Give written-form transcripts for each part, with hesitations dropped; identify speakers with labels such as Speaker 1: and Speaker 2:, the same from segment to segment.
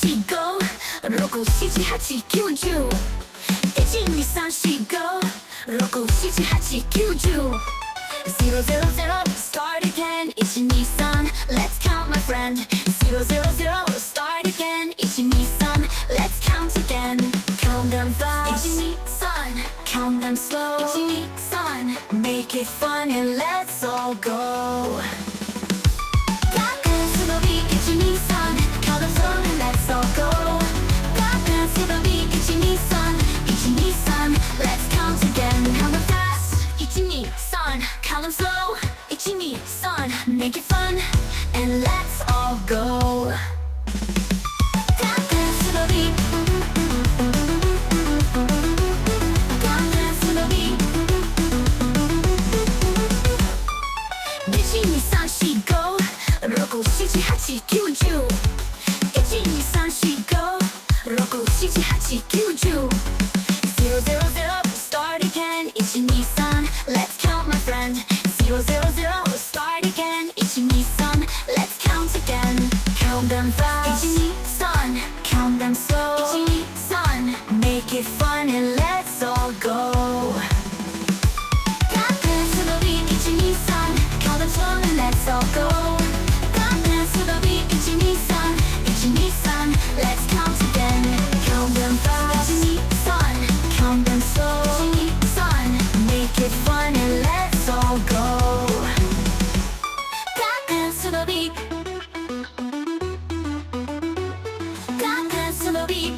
Speaker 1: 12345678910 12345678910 000 start again 123 let's count my friend 000 start again 123 let's count again count them fast 123 count them slow 123 make it fun and let's all go Count them to the beat 123 count them slow and let's all go Count them to the beat 123 123 let's count again count them fast 123 count them slow 123 make it fun and let's all go Count them to the beat Count them to the beat 12345678910 12345678910 000 start again 123 let's count my friend 000 start again 123 let's count again count them fast 123 count them slow 123 make it fun and let's all go Count them to the beat 123 count them slow and let's all go Count them to the beat 123 123 let's count again count them fast 123 count them slow 123 make it fun and let's all go Count them to the beat Count them to the beat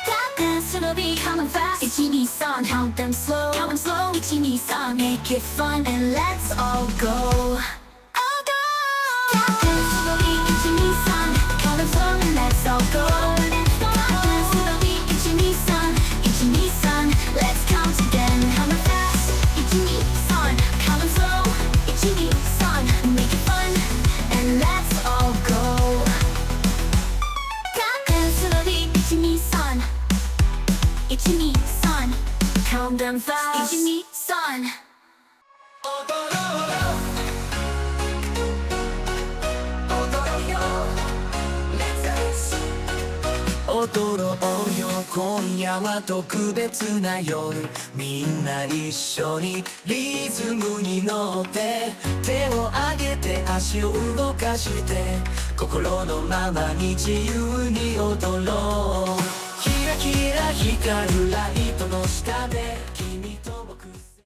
Speaker 1: Count them to the beat count them fast 123 count them slow 123 make it fun and let's all go All go Count them to the beat 123 count them slow and let's all go Count them to the beat 123 123 let's count again count them fast 123 count them slow 123 make it fun and let's all go Count them to the beat 123 123 count them fast 123
Speaker 2: 踊ろうよ今夜は特別な夜みんな一緒にリズムに乗って手を上げて足を動かして心のままに自由に踊ろうキラキラ光るライトの下